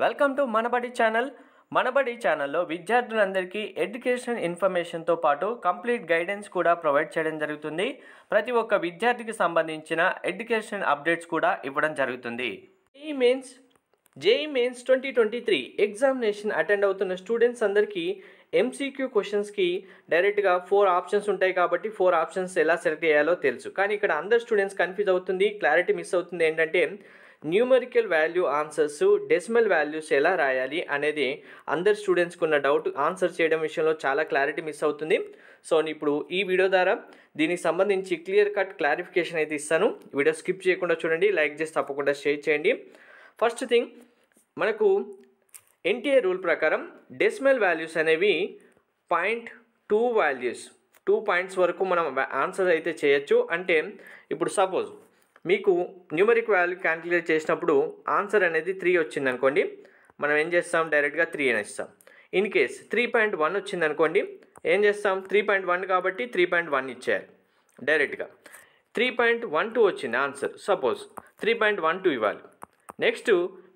Welcome to Manabadi channel. Manabadi ఛానల్లో విద్యార్థులందరికీ education ఇన్ఫర్మేషన్తో పాటు కంప్లీట్ గైడెన్స్ కూడా ప్రొవైడ్ చేయడం జరుగుతుంది. ప్రతి ఒక్క విద్యార్థికి సంబంధించిన ఎడ్యుకేషన్ అప్డేట్స్ కూడా ఇవ్వడం జరుగుతుంది. జేఈ మెయిన్స్ 2023 ఎగ్జామినేషన్ అటెండ్ అవుతున్న స్టూడెంట్స్ అందరికీ ఎంసీక్యూ క్వశ్చన్స్కి డైరెక్ట్గా 4 ఆప్షన్స్ ఉంటాయి కాబట్టి 4 ఆప్షన్స్ ఎలా సెలెక్ట్ చేయాలో తెలుసు. కానీ ఇక్కడ అందరు స్టూడెంట్స్ కన్ఫ్యూజ్ అవుతుంది, క్లారిటీ మిస్ అవుతుంది. ఏంటంటే numerical value answers, decimal values ఎలా రాయాలి అనేది అందరు స్టూడెంట్స్కి ఉన్న డౌట్. ఆన్సర్ చేయడం విషయంలో చాలా క్లారిటీ మిస్ అవుతుంది. సో ఇప్పుడు ఈ వీడియో ద్వారా దీనికి సంబంధించి క్లియర్ కట్ క్లారిఫికేషన్ అయితే ఇస్తాను. వీడియో స్కిప్ చేయకుండా చూడండి, లైక్ చేసి తప్పకుండా షేర్ చేయండి. ఫస్ట్ థింగ్, మనకు ఎన్టీఏ రూల్ ప్రకారం డెసిమల్ వాల్యూస్ అనేవి 0.2 వాల్యూస్, 2 పాయింట్స్ వరకు మనం ఆన్సర్ అయితే చేయొచ్చు. అంటే ఇప్పుడు సపోజ్ మీకు న్యూమరిక్ వాల్యూ క్యాలిక్యులేట్ చేసినప్పుడు ఆన్సర్ అనేది 3 వచ్చింది అనుకోండి, మనం ఏం చేస్తాం, డైరెక్ట్గా 3 అని ఇస్తాం. ఇన్ కేస్ 3.1 వచ్చింది అనుకోండి, ఏం చేస్తాం, 3.1 కాబట్టి 3.1 ఇచ్చేయాలి డైరెక్ట్గా. 3.12 వచ్చింది ఆన్సర్, సపోజ్ 3.12 ఇవ్వాలి. నెక్స్ట్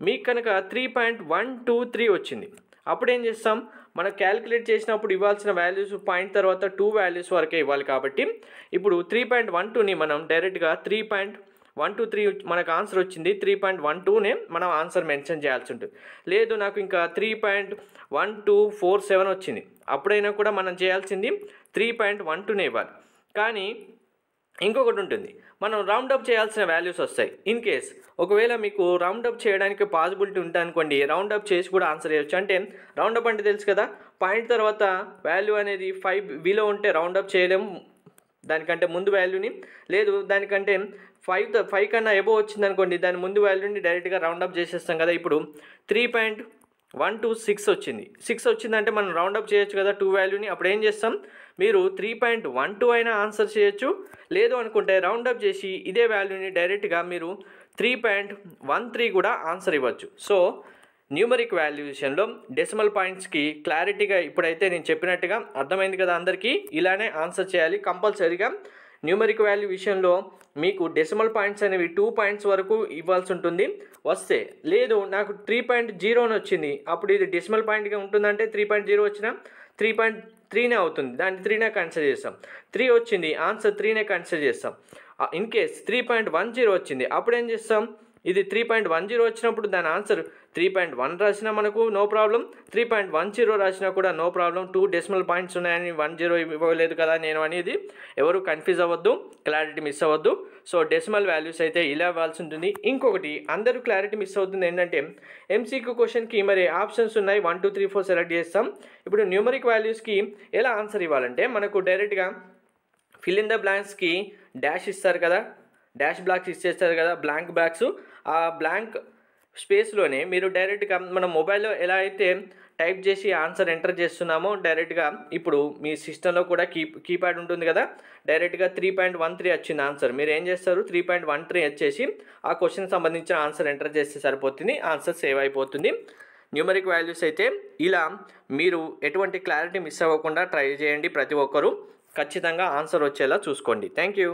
మీకు కనుక 3.123 వచ్చింది, అప్పుడు ఏం చేస్తాం, మనం క్యాలిక్యులేట్ చేసినప్పుడు ఇవ్వాల్సిన వాల్యూస్ పాయింట్ తర్వాత 2 వాల్యూస్ వరకే ఇవ్వాలి. కాబట్టి ఇప్పుడు 3.12ని మనం డైరెక్ట్గా 3.123 మనకు ఆన్సర్ వచ్చింది, 3.12నే మనం ఆన్సర్ మెన్షన్ చేయాల్సి ఉంటుంది. లేదు నాకు ఇంకా 3.1247 వచ్చింది, అప్పుడైనా కూడా మనం చేయాల్సింది 3.12నే ఇవ్వాలి. కానీ ఇంకొకటి ఉంటుంది, మనం రౌండప్ చేయాల్సిన వాల్యూస్ వస్తాయి. ఇన్ కేస్ ఒకవేళ మీకు రౌండప్ చేయడానికి పాసిబిలిటీ ఉంటే అనుకోండి, రౌండప్ చేసి కూడా ఆన్సర్ చేయొచ్చు. అంటే రౌండప్ అంటే తెలుసు కదా, పాయింట్ తర్వాత వాల్యూ అనేది 5 ఉంటే రౌండప్ చేయలేము దానికంటే ముందు వాల్యూని. లేదు దానికంటే 5 కన్నా ఎబో వచ్చింది అనుకోండి, దాని ముందు వాల్యూని డైరెక్ట్గా రౌండప్ చేసేస్తాం కదా. ఇప్పుడు 3.126 వచ్చింది, 6 వచ్చిందంటే మనం రౌండప్ చేయొచ్చు కదా 2 వాల్యూని. అప్పుడు ఏం చేస్తాం, మీరు 3.12 అయినా ఆన్సర్ చేయొచ్చు. లేదు అనుకుంటే రౌండప్ చేసి ఇదే వాల్యూని డైరెక్ట్గా మీరు 3.13 కూడా ఆన్సర్ ఇవ్వచ్చు. సో న్యూమరిక్ వాల్యూ విషయంలో డెసిమల్ పాయింట్స్కి క్లారిటీగా ఇప్పుడైతే నేను చెప్పినట్టుగా అర్థమైంది కదా అందరికీ. ఇలానే ఆన్సర్ చేయాలి కంపల్సరీగా. న్యూమరిక్ వాల్యూ విషయంలో మీకు డెసిమల్ పాయింట్స్ అనేవి 2 పాయింట్స్ వరకు ఇవ్వాల్సి ఉంటుంది వస్తే. లేదు నాకు 3.0 వచ్చింది, అప్పుడు ఇది డెసిమల్ పాయింట్గా ఉంటుందంటే 3.0 వచ్చినా 3.3నే అవుతుంది, దాన్ని 3నే కన్సిడర్ చేస్తాం. 3 వచ్చింది ఆన్సర్ 3నే కన్సిడర్ చేస్తాం. ఇన్ కేస్ 3.10 వచ్చింది, అప్పుడు ఏం చేస్తాం, ఇది 3.10 వచ్చినప్పుడు దాని ఆన్సర్ 3.1 రాసినా మనకు నో ప్రాబ్లం, 3.10 రాసినా కూడా నో ప్రాబ్లం. 2 డెసిమల్ పాయింట్స్ ఉన్నాయని 10 ఇవ్వలేదు కదా నేను అనేది ఎవరు కన్ఫ్యూజ్ అవ్వద్దు, క్లారిటీ మిస్ అవ్వద్దు. సో డెసిమల్ వాల్యూస్ అయితే ఇలా ఇవ్వాల్సి ఉంటుంది. ఇంకొకటి అందరూ క్లారిటీ మిస్ అవుతుంది ఏంటంటే, ఎంసీక్యూ క్వశ్చన్కి మరి ఆప్షన్స్ ఉన్నాయి, 1 2 3 4 సెలెక్ట్ చేస్తాం. ఇప్పుడు న్యూమరిక్ వాల్యూస్కి ఎలా ఆన్సర్ ఇవ్వాలంటే, మనకు డైరెక్ట్గా ఫిల్ ఇన్ ద బ్లాంక్స్కి డాష్ ఇస్తారు కదా, డాష్ బ్లాక్స్ ఇచ్చేస్తారు కదా, బ్లాంక్ బ్లాక్స్. ఆ బ్లాంక్ స్పేస్లోనే మీరు డైరెక్ట్గా మన మొబైల్లో ఎలా అయితే టైప్ చేసి ఆన్సర్ ఎంటర్ చేస్తున్నామో డైరెక్ట్గా ఇప్పుడు మీ సిస్టంలో కూడా కీప్యాడ్ ఉంటుంది కదా, డైరెక్ట్గా 3.13 వచ్చింది ఆన్సర్. మీరు ఏం చేస్తారు, 3.13 వచ్చేసి ఆ క్వశ్చన్ సంబంధించిన ఆన్సర్ ఎంటర్ చేస్తే సరిపోతుంది, ఆన్సర్ సేవ్ అయిపోతుంది. న్యూమరిక్ వాల్యూస్ అయితే ఇలా మీరు ఎటువంటి క్లారిటీ మిస్ అవ్వకుండా ట్రై చేయండి. ప్రతి ఒక్కరూ ఖచ్చితంగా ఆన్సర్ వచ్చేలా చూసుకోండి. Thank you.